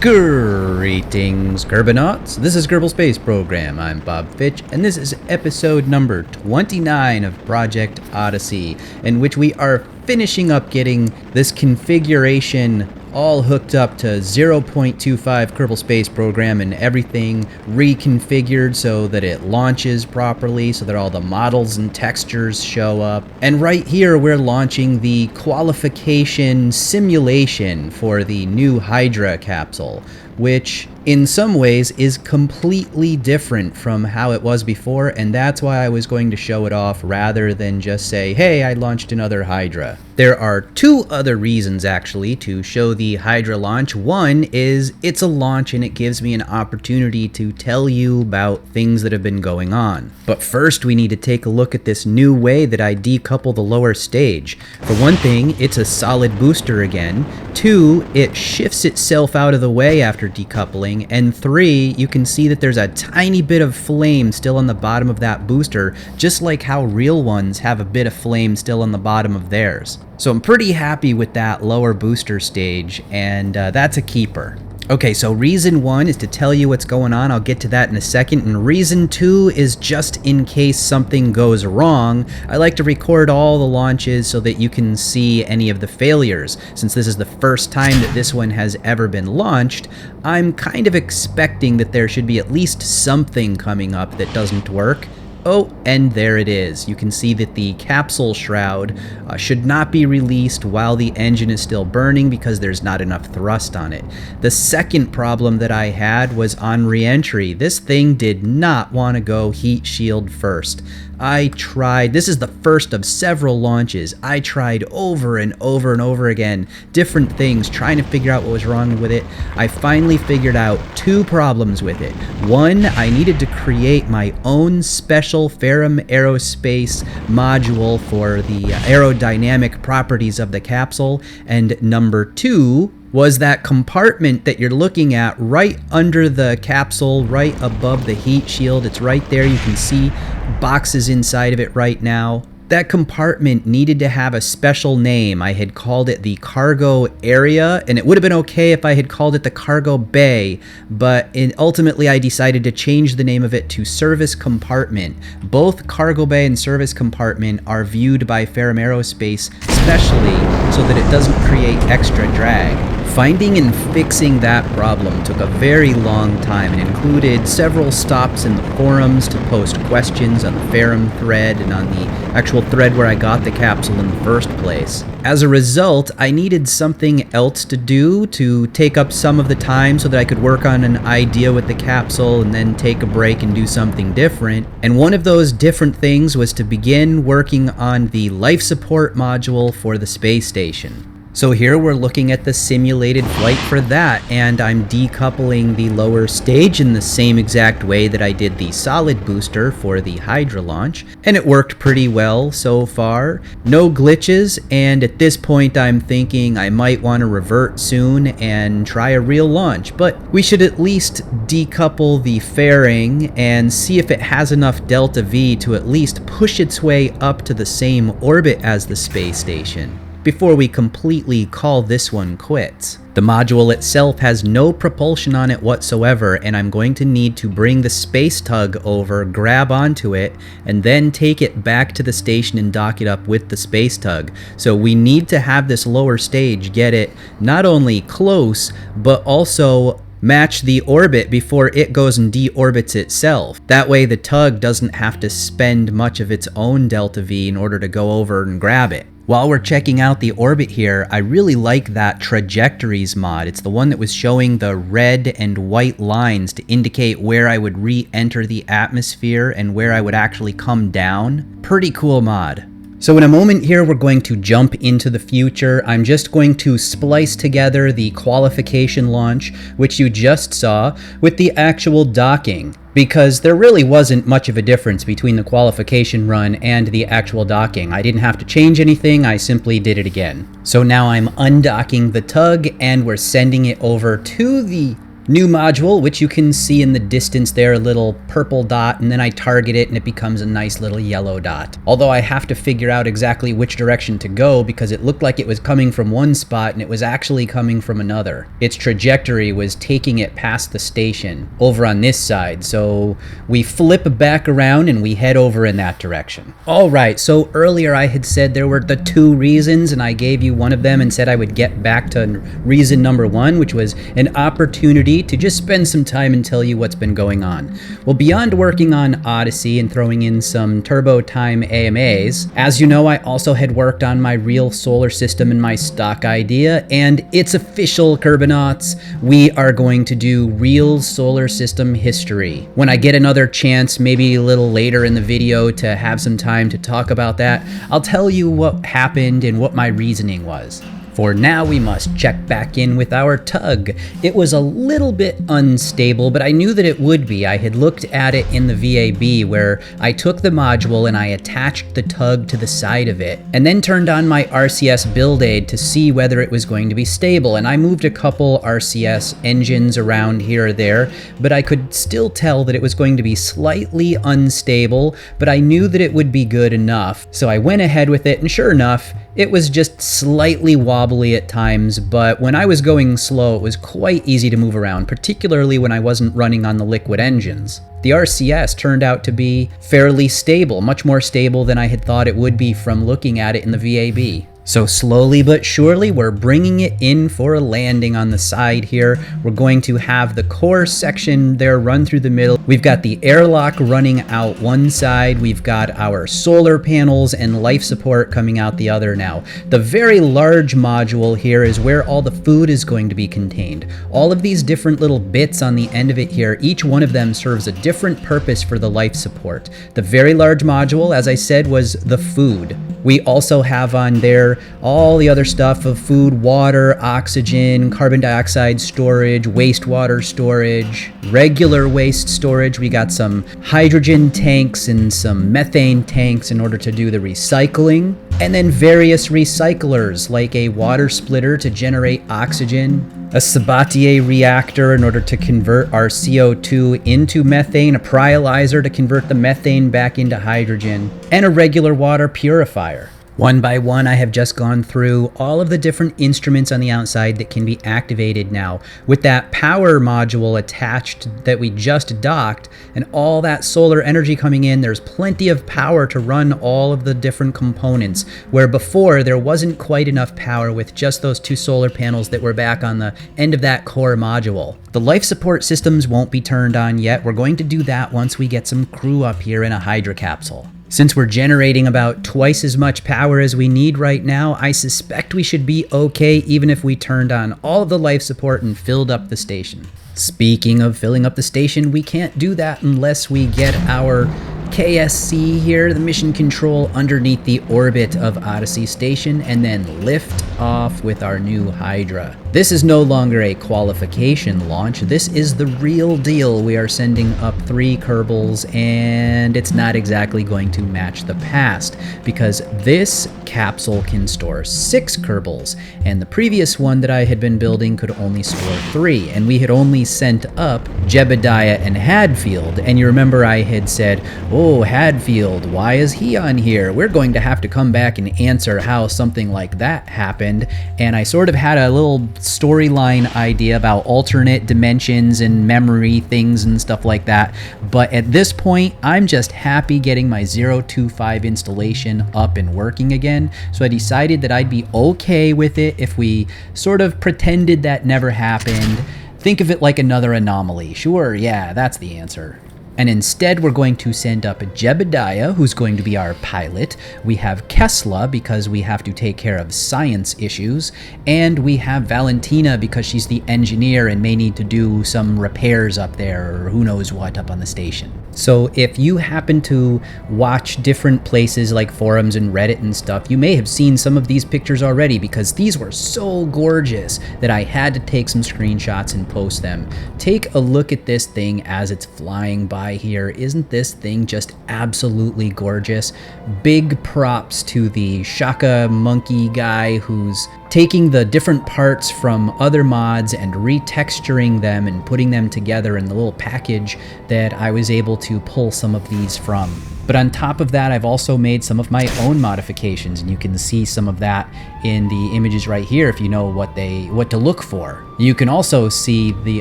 Greetings, Gerbonauts. This is Gerbil Space Program. I'm Bob Fitch, and this is episode number 29 of Project Odyssey, in which we are finishing up getting this configuration all hooked up to 0.25 Kerbal Space Program and everything reconfigured so that it launches properly, so that all the models and textures show up. And right here we're launching the qualification simulation for the new Hydra capsule, which in some ways is completely different from how it was before, and that's why I was going to show it off rather than just say, hey, I launched another Hydra. There are two other reasons actually to show the Hydra launch. One is it's a launch and it gives me an opportunity to tell you about things that have been going on. But first we need to take a look at this new way that I decouple the lower stage. For one thing, it's a solid booster again. Two, it shifts itself out of the way after decoupling. And three, you can see that there's a tiny bit of flame still on the bottom of that booster, just like how real ones have a bit of flame still on the bottom of theirs. So I'm pretty happy with that lower booster stage, and that's a keeper. Okay, so reason one is to tell you what's going on. I'll get to that in a second. And reason two is just in case something goes wrong. I like to record all the launches so that you can see any of the failures. Since this is the first time that this one has ever been launched, I'm kind of expecting that there should be at least something coming up that doesn't work. Oh, and there it is. You can see that the capsule shroud should not be released while the engine is still burning because there's not enough thrust on it. The second problem that I had was on re-entry. This thing did not want to go heat shield first. I tried, this is the first of several launches. I tried over and over and over again, different things, trying to figure out what was wrong with it. I finally figured out two problems with it. One, I needed to create my own special Ferrum Aerospace module for the aerodynamic properties of the capsule. And number two was that compartment that you're looking at right under the capsule, right above the heat shield. It's right there. You can see boxes inside of it right now. That compartment needed to have a special name. I had called it the cargo area, and it would have been okay if I had called it the cargo bay, but ultimately I decided to change the name of it to service compartment. Both cargo bay and service compartment are viewed by Ferrum Aerospace specially so that it doesn't create extra drag. Finding and fixing that problem took a very long time and included several stops in the forums to post questions on the Ferrum thread and on the actual thread where I got the capsule in the first place. As a result, I needed something else to do to take up some of the time so that I could work on an idea with the capsule and then take a break and do something different. And one of those different things was to begin working on the life support module for the space station. So here we're looking at the simulated flight for that, and I'm decoupling the lower stage in the same exact way that I did the solid booster for the Hydra launch, and it worked pretty well so far. No glitches, and at this point I'm thinking I might want to revert soon and try a real launch, but we should at least decouple the fairing and see if it has enough delta V to at least push its way up to the same orbit as the space station before we completely call this one quits. The module itself has no propulsion on it whatsoever, and I'm going to need to bring the space tug over, grab onto it, and then take it back to the station and dock it up with the space tug. So we need to have this lower stage get it not only close, but also match the orbit before it goes and deorbits itself. That way the tug doesn't have to spend much of its own delta V in order to go over and grab it. While we're checking out the orbit here, I really like that trajectories mod. It's the one that was showing the red and white lines to indicate where I would re-enter the atmosphere and where I would actually come down. Pretty cool mod. So in a moment here, we're going to jump into the future. I'm just going to splice together the qualification launch, which you just saw, with the actual docking, because there really wasn't much of a difference between the qualification run and the actual docking. I didn't have to change anything, I simply did it again. So now I'm undocking the tug, and we're sending it over to the New module, which you can see in the distance there, a little purple dot, and then I target it and it becomes a nice little yellow dot. Although I have to figure out exactly which direction to go because it looked like it was coming from one spot and it was actually coming from another. Its trajectory was taking it past the station over on this side, so we flip back around and we head over in that direction. Alright, so earlier I had said there were the 2 reasons, and I gave you one of them and said I would get back to reason number 1, which was an opportunity to just spend some time and tell you what's been going on. Well, beyond working on Odyssey and throwing in some turbo time AMAs, as you know, I also had worked on my real solar system and my stock idea, and it's official, Kerbonauts. We are going to do real solar system history. When I get another chance, maybe a little later in the video to have some time to talk about that, I'll tell you what happened and what my reasoning was. For now, we must check back in with our tug. It was a little bit unstable, but I knew that it would be. I had looked at it in the VAB where I took the module and I attached the tug to the side of it, and then turned on my RCS build aid to see whether it was going to be stable. And I moved a couple RCS engines around here or there, but I could still tell that it was going to be slightly unstable, but I knew that it would be good enough. So I went ahead with it, and sure enough, it was just slightly wobbly at times, but when I was going slow, it was quite easy to move around, particularly when I wasn't running on the liquid engines. The RCS turned out to be fairly stable, much more stable than I had thought it would be from looking at it in the VAB. So slowly but surely, we're bringing it in for a landing on the side here. We're going to have the core section there run through the middle. We've got the airlock running out one side. We've got our solar panels and life support coming out the other now. The very large module here is where all the food is going to be contained. All of these different little bits on the end of it here, each one of them serves a different purpose for the life support. The very large module, as I said, was the food. We also have on there all the other stuff of food, water, oxygen, carbon dioxide storage, wastewater storage, regular waste storage. We got some hydrogen tanks and some methane tanks in order to do the recycling. And then various recyclers like a water splitter to generate oxygen, a Sabatier reactor in order to convert our CO2 into methane, a pyrolyzer to convert the methane back into hydrogen, and a regular water purifier. One by one, I have just gone through all of the different instruments on the outside that can be activated now. With that power module attached that we just docked and all that solar energy coming in, there's plenty of power to run all of the different components, where before there wasn't quite enough power with just those 2 solar panels that were back on the end of that core module. The life support systems won't be turned on yet. We're going to do that once we get some crew up here in a Hydra capsule. Since we're generating about twice as much power as we need right now, I suspect we should be okay even if we turned on all of the life support and filled up the station. Speaking of filling up the station, we can't do that unless we get our KSC here, the mission control, underneath the orbit of Odyssey Station, and then lift off with our new Hydra. This is no longer a qualification launch. This is the real deal. We are sending up 3 Kerbals, and it's not exactly going to match the past, because this capsule can store 6 Kerbals, and the previous one that I had been building could only store 3, and we had only sent up Jebediah and Hadfield. And you remember I had said, oh, Hadfield, why is he on here? We're going to have to come back and answer how something like that happened. And I sort of had a little storyline idea about alternate dimensions and memory things and stuff like that. But at this point, I'm just happy getting my 025 installation up and working again. So I decided that I'd be okay with it if we sort of pretended that never happened. Think of it like another anomaly. Sure, yeah, that's the answer. And instead, we're going to send up Jebediah, who's going to be our pilot. We have Kesla, because we have to take care of science issues. And we have Valentina, because she's the engineer and may need to do some repairs up there, or who knows what up on the station. So if you happen to watch different places like forums and Reddit and stuff, you may have seen some of these pictures already because these were so gorgeous that I had to take some screenshots and post them. Take a look at this thing as it's flying by here. Isn't this thing just absolutely gorgeous? Big props to the Shaka Monkey guy who's taking the different parts from other mods and retexturing them and putting them together in the little package that I was able to pull some of these from. But on top of that, I've also made some of my own modifications, and you can see some of that in the images right here if you know what to look for. You can also see the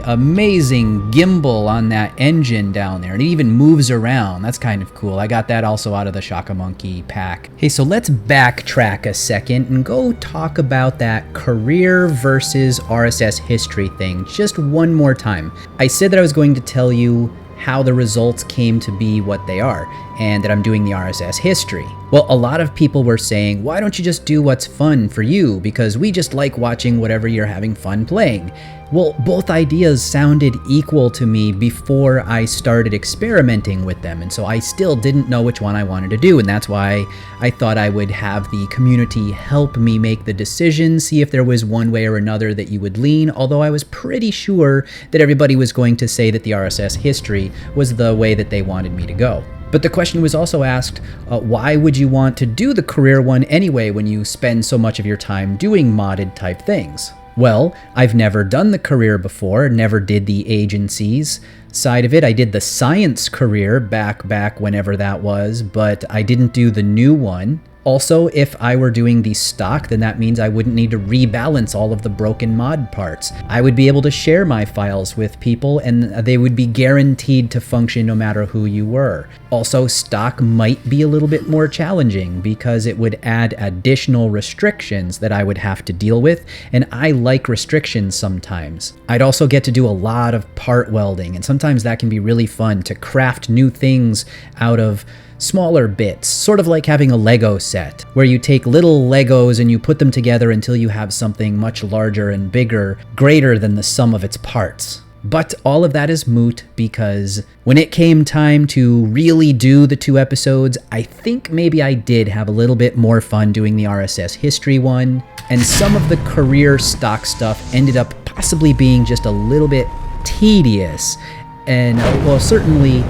amazing gimbal on that engine down there, and it even moves around. That's kind of cool. I got that also out of the Shaka Monkey pack. Hey, so let's backtrack a second and go talk about that career versus RSS history thing just one more time. I said that I was going to tell you how the results came to be what they are, and that I'm doing the RSS history. Well, a lot of people were saying, why don't you just do what's fun for you? Because we just like watching whatever you're having fun playing. Well, both ideas sounded equal to me before I started experimenting with them, and so I still didn't know which one I wanted to do, and that's why I thought I would have the community help me make the decision, see if there was one way or another that you would lean, although I was pretty sure that everybody was going to say that the RSS history was the way that they wanted me to go. But the question was also asked, why would you want to do the career one anyway when you spend so much of your time doing modded type things? Well, I've never done the career before, never did the agencies side of it. I did the science career back whenever that was, but I didn't do the new one. Also, if I were doing the stock, then that means I wouldn't need to rebalance all of the broken mod parts. I would be able to share my files with people, and they would be guaranteed to function no matter who you were. Also, stock might be a little bit more challenging because it would add additional restrictions that I would have to deal with, and I like restrictions sometimes. I'd also get to do a lot of part welding, and sometimes that can be really fun to craft new things out of smaller bits, sort of like having a Lego set, where you take little Legos and you put them together until you have something much larger and bigger, greater than the sum of its parts. But all of that is moot because when it came time to really do the 2 episodes, I think maybe I did have a little bit more fun doing the RSS history one, and some of the career stock stuff ended up possibly being just a little bit tedious. And well, certainly,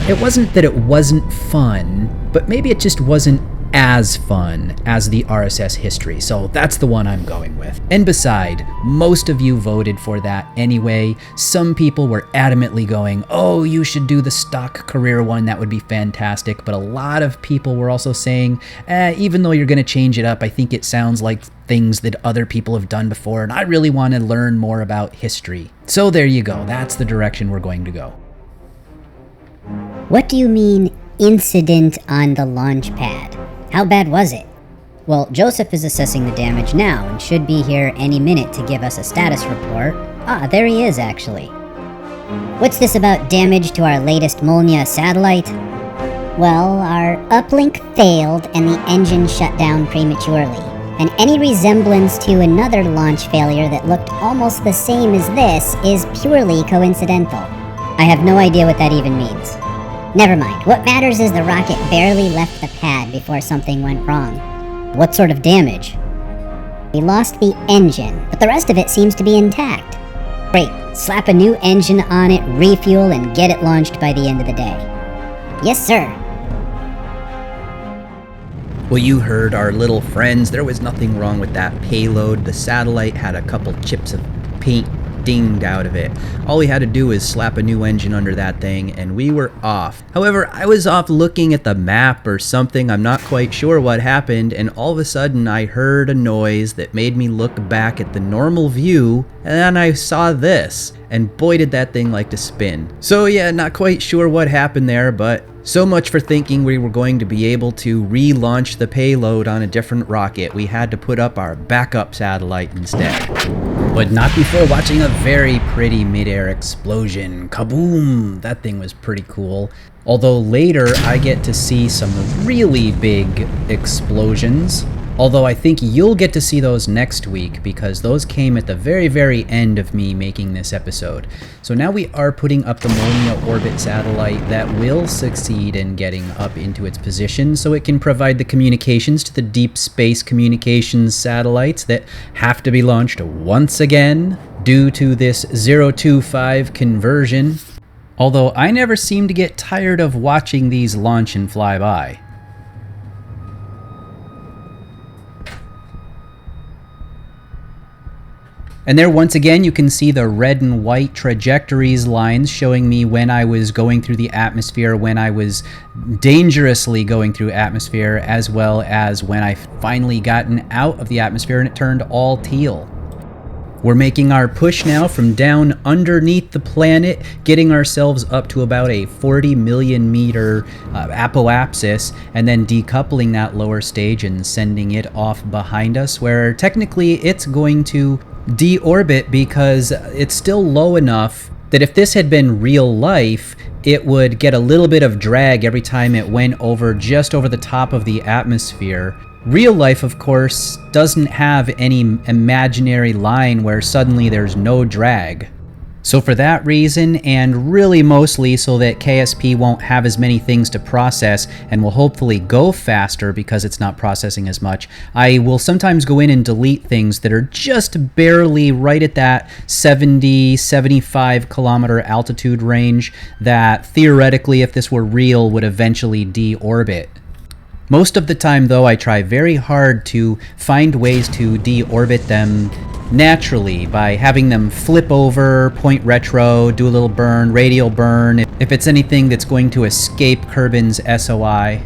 it wasn't that it wasn't fun, but maybe it just wasn't as fun as the RSS history, so that's the one I'm going with. And beside, most of you voted for that anyway. Some people were adamantly going, oh, you should do the stock career one, that would be fantastic, but a lot of people were also saying, even though you're going to change it up, I think it sounds like things that other people have done before, and I really want to learn more about history. So there you go, that's the direction we're going to go. What do you mean, incident on the launch pad? How bad was it? Well, Joseph is assessing the damage now and should be here any minute to give us a status report. Ah, there he is, actually. What's this about damage to our latest Molniya satellite? Well, our uplink failed and the engine shut down prematurely. And any resemblance to another launch failure that looked almost the same as this is purely coincidental. I have no idea what that even means. Never mind. What matters is the rocket barely left the pad before something went wrong. What sort of damage? We lost the engine, but the rest of it seems to be intact. Great. Slap a new engine on it, refuel, and get it launched by the end of the day. Yes, sir. Well, you heard our little friends. There was nothing wrong with that payload. The satellite had a couple chips of paint dinged out of it. All we had to do was slap a new engine under that thing and we were off. However, I was off looking at the map or something. I'm not quite sure what happened, and all of a sudden I heard a noise that made me look back at the normal view, and then I saw this, and boy did that thing like to spin. So yeah, not quite sure what happened there, but so much for thinking we were going to be able to relaunch the payload on a different rocket. We had to put up our backup satellite instead. But not before watching a very pretty mid-air explosion. Kaboom! That thing was pretty cool. Although later I get to see some really big explosions. Although I think you'll get to see those next week because those came at the very, very end of me making this episode. So now we are putting up the Molniya orbit satellite that will succeed in getting up into its position so it can provide the communications to the deep space communications satellites that have to be launched once again due to this 025 conversion. Although I never seem to get tired of watching these launch and fly by. And there, once again, you can see the red and white trajectories lines showing me when I was going through the atmosphere, when I was dangerously going through atmosphere, as well as when I finally gotten out of the atmosphere and it turned all teal. We're making our push now from down underneath the planet, getting ourselves up to about a 40 million meter apoapsis, and then decoupling that lower stage and sending it off behind us, where technically it's going to deorbit because it's still low enough that if this had been real life, it would get a little bit of drag every time it went over just over the top of the atmosphere. Real life, of course, doesn't have any imaginary line where suddenly there's no drag. So for that reason, and really mostly so that KSP won't have as many things to process and will hopefully go faster because it's not processing as much, I will sometimes go in and delete things that are just barely right at that 70-75 kilometer altitude range that theoretically, if this were real, would eventually deorbit. Most of the time, though, I try very hard to find ways to deorbit them naturally by having them flip over, point retro, do a little burn, radial burn, if it's anything that's going to escape Kerbin's SOI.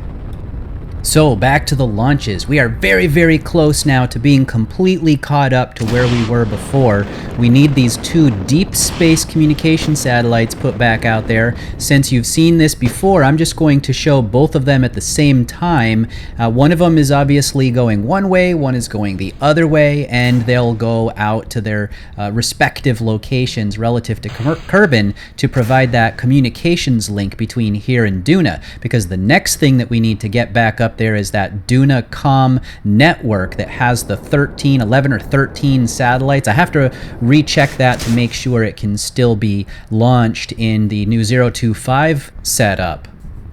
So back to the launches. We are very, very close now to being completely caught up to where we were before. We need these two deep space communication satellites put back out there. Since you've seen this before, I'm just going to show both of them at the same time. One of them is obviously going one way, one is going the other way, and they'll go out to their respective locations relative to Kerbin to provide that communications link between here and Duna, because the next thing that we need to get back up there is that Duna Network that has the 11 or 13 satellites. I have to recheck that to make sure it can still be launched in the new 025 setup.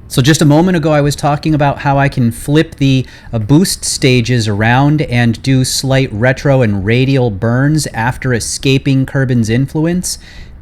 So just a moment ago I was talking about how I can flip the boost stages around and do slight retro and radial burns after escaping Kerbin's influence.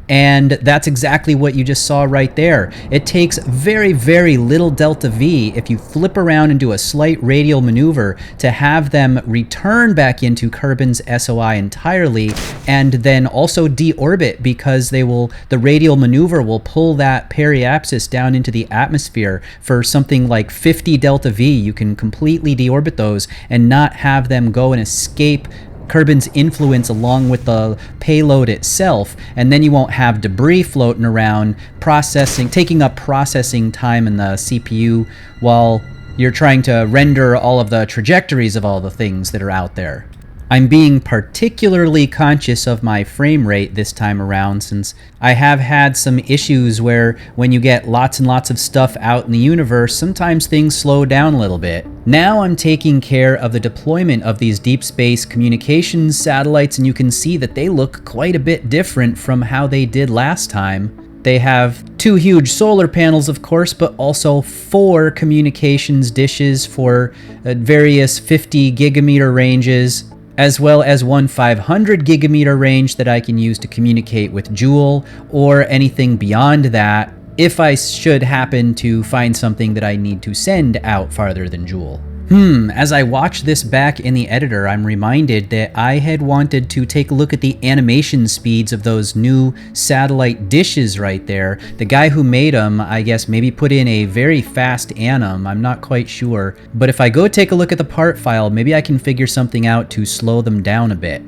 And that's exactly what you just saw right there. It takes very, very little delta V if you flip around and do a slight radial maneuver to have them return back into Kerbin's SOI entirely, and then also deorbit because the radial maneuver will pull that periapsis down into the atmosphere for something like 50 delta V. You can completely deorbit those and not have them go and escape Kerbin's influence along with the payload itself, and then you won't have debris floating around taking up processing time in the CPU while you're trying to render all of the trajectories of all the things that are out there. I'm being particularly conscious of my frame rate this time around, since I have had some issues where when you get lots and lots of stuff out in the universe, sometimes things slow down a little bit. Now I'm taking care of the deployment of these deep space communications satellites, and you can see that they look quite a bit different from how they did last time. They have two huge solar panels, of course, but also 4 communications dishes for various 50 gigameter ranges, as well as one 500 gigameter range that I can use to communicate with Jool, or anything beyond that if I should happen to find something that I need to send out farther than Jool. As I watch this back in the editor, I'm reminded that I had wanted to take a look at the animation speeds of those new satellite dishes right there. The guy who made them, I guess, maybe put in a very fast anim, I'm not quite sure. But if I go take a look at the part file, maybe I can figure something out to slow them down a bit.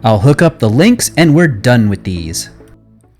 I'll hook up the links and we're done with these.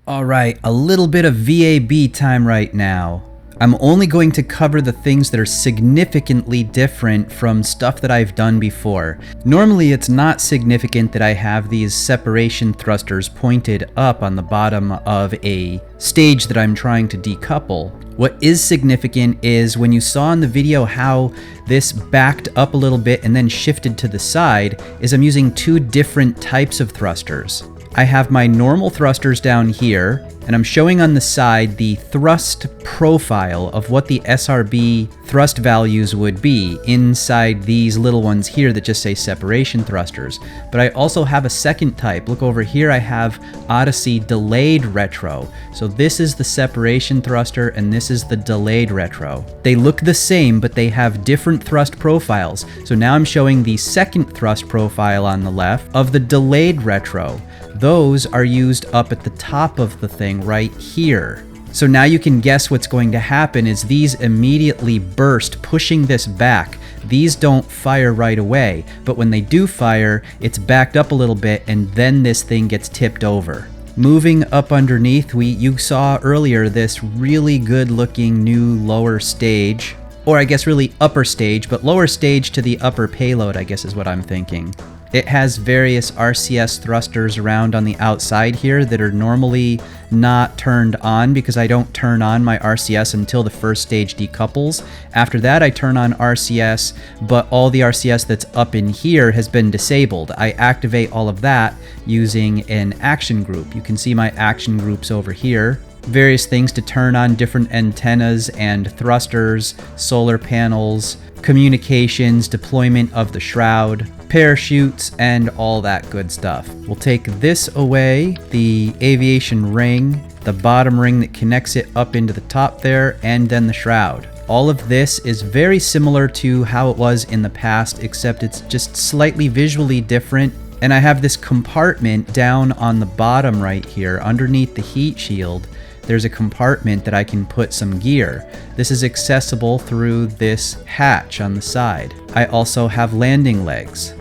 Alright, a little bit of VAB time right now. I'm only going to cover the things that are significantly different from stuff that I've done before. Normally, it's not significant that I have these separation thrusters pointed up on the bottom of a stage that I'm trying to decouple. What is significant is when you saw in the video how this backed up a little bit and then shifted to the side, is I'm using two different types of thrusters. I have my normal thrusters down here, and I'm showing on the side the thrust profile of what the SRB thrust values would be inside these little ones here that just say separation thrusters. But I also have a second type. Look over here, I have Odyssey delayed retro. So this is the separation thruster and this is the delayed retro. They look the same, but they have different thrust profiles. So now I'm showing the second thrust profile on the left of the delayed retro. Those are used up at the top of the thing right here. So now you can guess what's going to happen is these immediately burst, pushing this back. These don't fire right away, but when they do fire, it's backed up a little bit and then this thing gets tipped over. Moving up underneath, you saw earlier this really good looking new lower stage, or I guess really upper stage, but lower stage to the upper payload, I guess is what I'm thinking. It has various RCS thrusters around on the outside here that are normally not turned on because I don't turn on my RCS until the first stage decouples. After that, I turn on RCS, but all the RCS that's up in here has been disabled. I activate all of that using an action group. You can see my action groups over here. Various things to turn on different antennas and thrusters, solar panels, communications, deployment of the shroud, parachutes, and all that good stuff. We'll take this away, the aviation ring, the bottom ring that connects it up into the top there, and then the shroud. All of this is very similar to how it was in the past, except it's just slightly visually different. And I have this compartment down on the bottom right here underneath the heat shield. There's a compartment that I can put some gear. This is accessible through this hatch on the side. I also have landing legs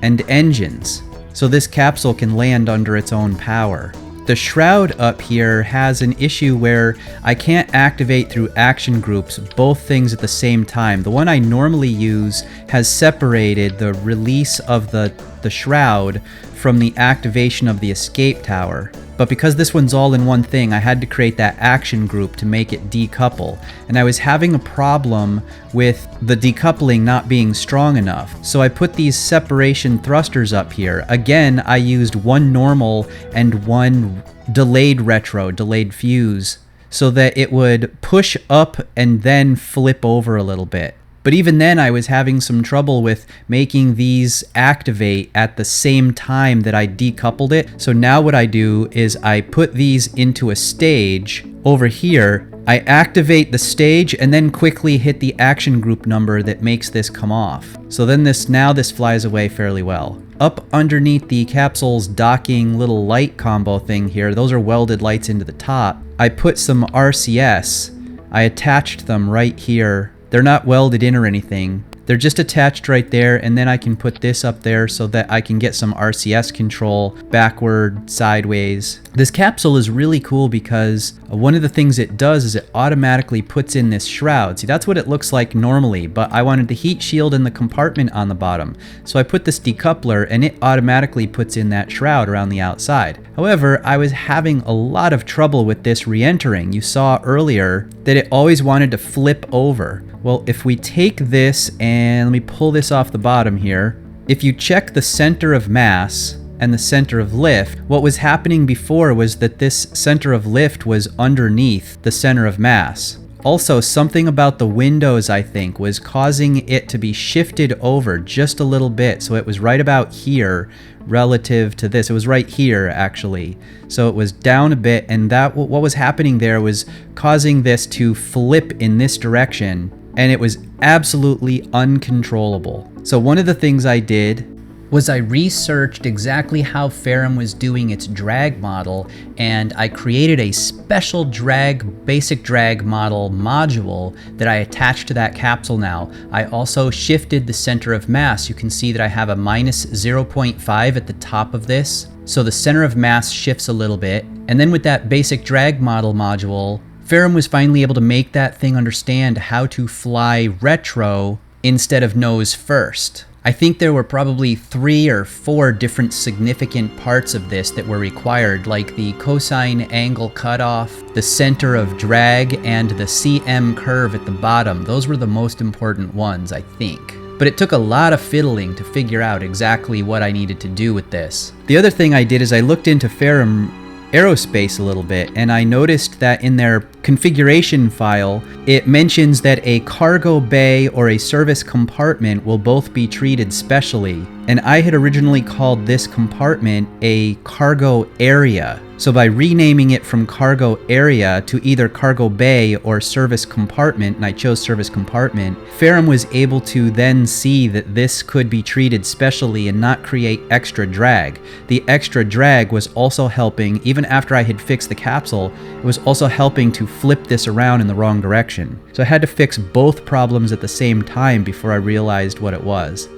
and engines, so this capsule can land under its own power. The shroud up here has an issue where I can't activate through action groups both things at the same time. The one I normally use has separated the release of the shroud from the activation of the escape tower. But because this one's all in one thing, I had to create that action group to make it decouple. And I was having a problem with the decoupling not being strong enough. So I put these separation thrusters up here. Again, I used one normal and one delayed retro, delayed fuse, so that it would push up and then flip over a little bit. But even then, I was having some trouble with making these activate at the same time that I decoupled it. So now what I do is I put these into a stage over here. I activate the stage and then quickly hit the action group number that makes this come off. So then this flies away fairly well. Up underneath the capsule's docking little light combo thing here, those are welded lights into the top. I put some RCS. I attached them right here. They're not welded in or anything. They're just attached right there, and then I can put this up there so that I can get some RCS control backward, sideways. This capsule is really cool because one of the things it does is it automatically puts in this shroud. See, that's what it looks like normally, but I wanted the heat shield and the compartment on the bottom. So I put this decoupler and it automatically puts in that shroud around the outside. However, I was having a lot of trouble with this re-entering. You saw earlier that it always wanted to flip over. Well, if we take this and let me pull this off the bottom here. If you check the center of mass and the center of lift, what was happening before was that this center of lift was underneath the center of mass. Also, something about the windows, I think, was causing it to be shifted over just a little bit. So it was right about here relative to this. It was right here, actually. So it was down a bit, and that what was happening there was causing this to flip in this direction, and it was absolutely uncontrollable. So one of the things I did was I researched exactly how Ferrum was doing its drag model, and I created a special basic drag model module that I attached to that capsule now. I also shifted the center of mass. You can see that I have a minus 0.5 at the top of this. So the center of mass shifts a little bit. And then with that basic drag model module, Ferrum was finally able to make that thing understand how to fly retro instead of nose first. I think there were probably 3 or 4 different significant parts of this that were required, like the cosine angle cutoff, the center of drag, and the CM curve at the bottom. Those were the most important ones, I think. But it took a lot of fiddling to figure out exactly what I needed to do with this. The other thing I did is I looked into Ferrum Aerospace a little bit, and I noticed that in their configuration file, it mentions that a cargo bay or a service compartment will both be treated specially. And I had originally called this compartment a cargo area. So by renaming it from cargo area to either cargo bay or service compartment, and I chose service compartment, Ferrum was able to then see that this could be treated specially and not create extra drag. The extra drag was also helping, even after I had fixed the capsule, it was also helping to flip this around in the wrong direction. So I had to fix both problems at the same time before I realized what it was.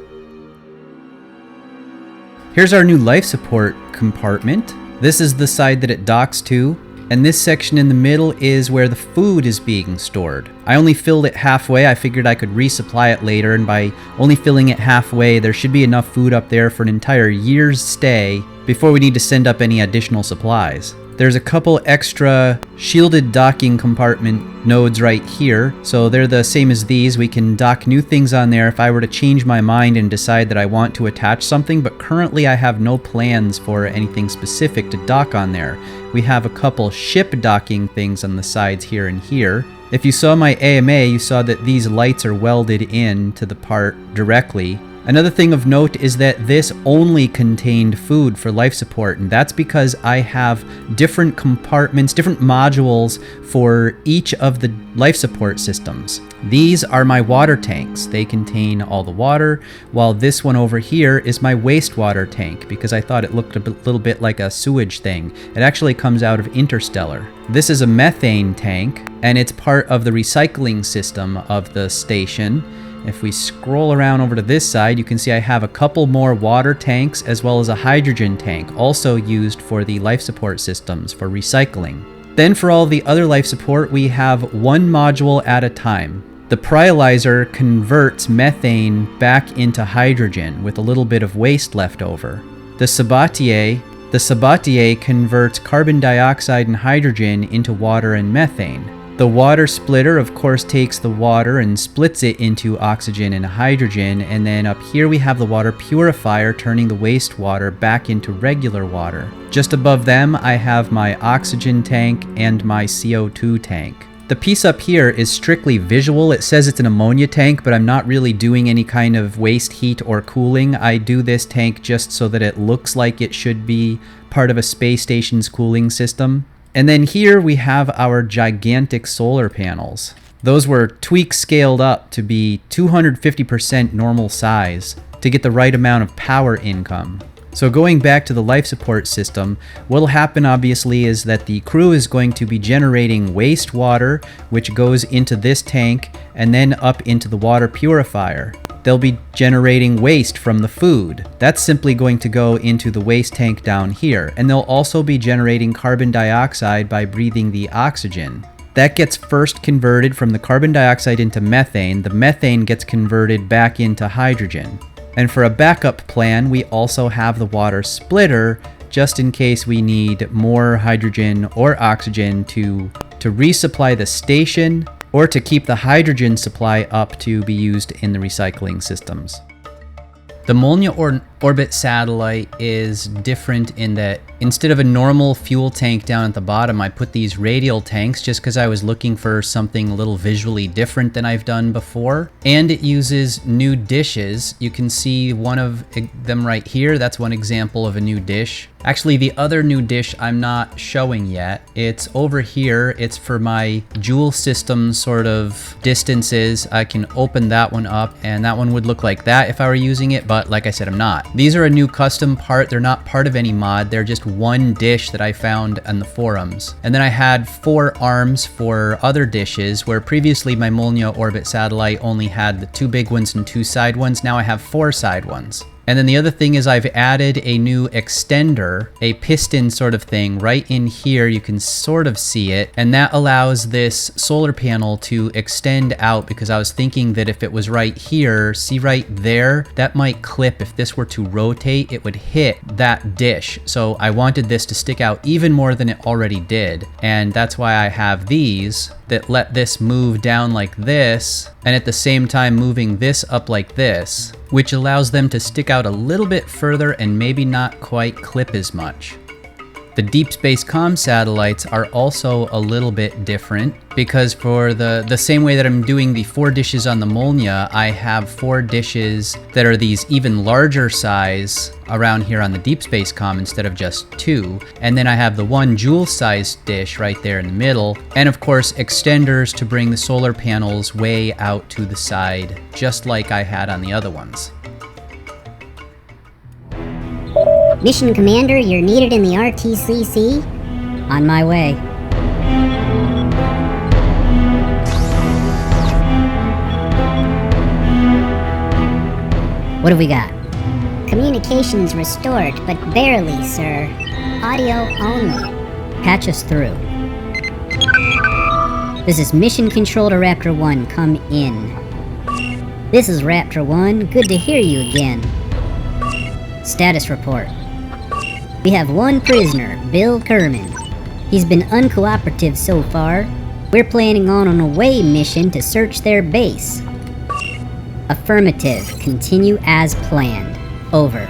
Here's our new life support compartment. This is the side that it docks to, and this section in the middle is where the food is being stored. I only filled it halfway. I figured I could resupply it later, and by only filling it halfway, there should be enough food up there for an entire year's stay before we need to send up any additional supplies. There's a couple extra shielded docking compartment nodes right here, so they're the same as these. We can dock new things on there if I were to change my mind and decide that I want to attach something, but currently I have no plans for anything specific to dock on there. We have a couple ship docking things on the sides here and here. If you saw my AMA, you saw that these lights are welded in to the part directly. Another thing of note is that this only contained food for life support, and that's because I have different compartments, different modules for each of the life support systems. These are my water tanks. They contain all the water, while this one over here is my wastewater tank, because I thought it looked a little bit like a sewage thing. It actually comes out of Interstellar. This is a methane tank, and it's part of the recycling system of the station. If we scroll around over to this side, you can see I have a couple more water tanks as well as a hydrogen tank, also used for the life support systems for recycling. Then for all the other life support, we have one module at a time. The pyrolyzer converts methane back into hydrogen with a little bit of waste left over. The Sabatier converts carbon dioxide and hydrogen into water and methane. The water splitter, of course, takes the water and splits it into oxygen and hydrogen, and then up here we have the water purifier turning the wastewater back into regular water. Just above them, I have my oxygen tank and my CO2 tank. The piece up here is strictly visual. It says it's an ammonia tank, but I'm not really doing any kind of waste heat or cooling. I do this tank just so that it looks like it should be part of a space station's cooling system. And then here we have our gigantic solar panels. Those were tweak scaled up to be 250% normal size to get the right amount of power income. So going back to the life support system, what'll happen obviously is that the crew is going to be generating wastewater, which goes into this tank and then up into the water purifier. They'll be generating waste from the food. That's simply going to go into the waste tank down here. And they'll also be generating carbon dioxide by breathing the oxygen. That gets first converted from the carbon dioxide into methane. The methane gets converted back into hydrogen. And for a backup plan, we also have the water splitter, just in case we need more hydrogen or oxygen to resupply the station, or to keep the hydrogen supply up to be used in the recycling systems. The Molniya orbit satellite is different in that instead of a normal fuel tank down at the bottom, I put these radial tanks just because I was looking for something a little visually different than I've done before. And it uses new dishes. You can see one of them right here. That's one example of a new dish. Actually, the other new dish I'm not showing yet. It's over here. It's for my Jool system sort of distances. I can open that one up, and that one would look like that if I were using it, but like I said, I'm not. These are a new custom part. They're not part of any mod. They're just one dish that I found on the forums. And then I had 4 arms for other dishes, where previously my Molniya orbit satellite only had the 2 big ones and 2 side ones. Now I have 4 side ones. And then the other thing is I've added a new extender, a piston sort of thing right in here. You can sort of see it. And that allows this solar panel to extend out, because I was thinking that if it was right here, see right there, that might clip. If this were to rotate, it would hit that dish. So I wanted this to stick out even more than it already did. And that's why I have these that let this move down like this, and at the same time moving this up like this, which allows them to stick out a little bit further and maybe not quite clip as much. The deep space comm satellites are also a little bit different, because for the same way that I'm doing the 4 dishes on the Molniya, I have 4 dishes that are these even larger size around here on the deep space comm instead of just 2. And then I have the 1 Jool sized dish right there in the middle. And of course, extenders to bring the solar panels way out to the side, just like I had on the other ones. Mission Commander, you're needed in the RTCC. On my way. What have we got? Communications restored, but barely, sir. Audio only. Patch us through. This is Mission Control to Raptor 1. Come in. This is Raptor 1. Good to hear you again. Status report. We have 1 prisoner, Bill Kerman. He's been uncooperative so far. We're planning on an away mission to search their base. Affirmative. Continue as planned. Over.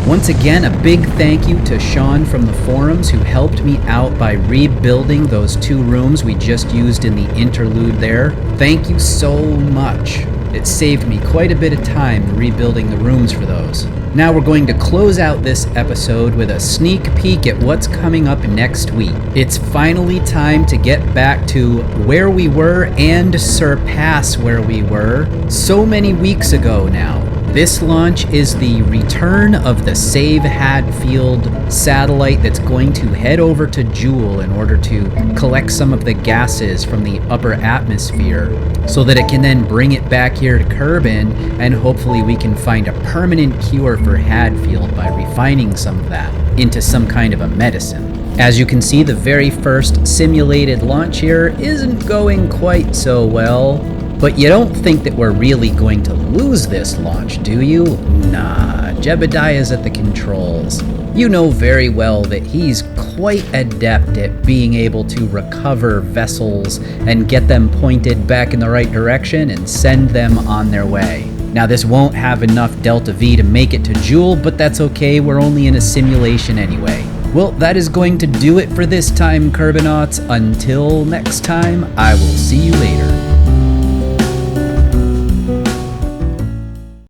Once again, a big thank you to Sean from the forums, who helped me out by rebuilding those 2 rooms we just used in the interlude there. Thank you so much. It saved me quite a bit of time rebuilding the rooms for those. Now we're going to close out this episode with a sneak peek at what's coming up next week. It's finally time to get back to where we were and surpass where we were so many weeks ago now. This launch is the return of the Save Hadfield satellite that's going to head over to Jool in order to collect some of the gases from the upper atmosphere, so that it can then bring it back here to Kerbin, and hopefully we can find a permanent cure for Hadfield by refining some of that into some kind of a medicine. As you can see, the very first simulated launch here isn't going quite so well. But you don't think that we're really going to lose this launch, do you? Nah, Jebediah's at the controls. You know very well that he's quite adept at being able to recover vessels and get them pointed back in the right direction and send them on their way. Now, this won't have enough Delta V to make it to Jool, but that's okay, we're only in a simulation anyway. Well, that is going to do it for this time, Kerbinauts. Until next time, I will see you later.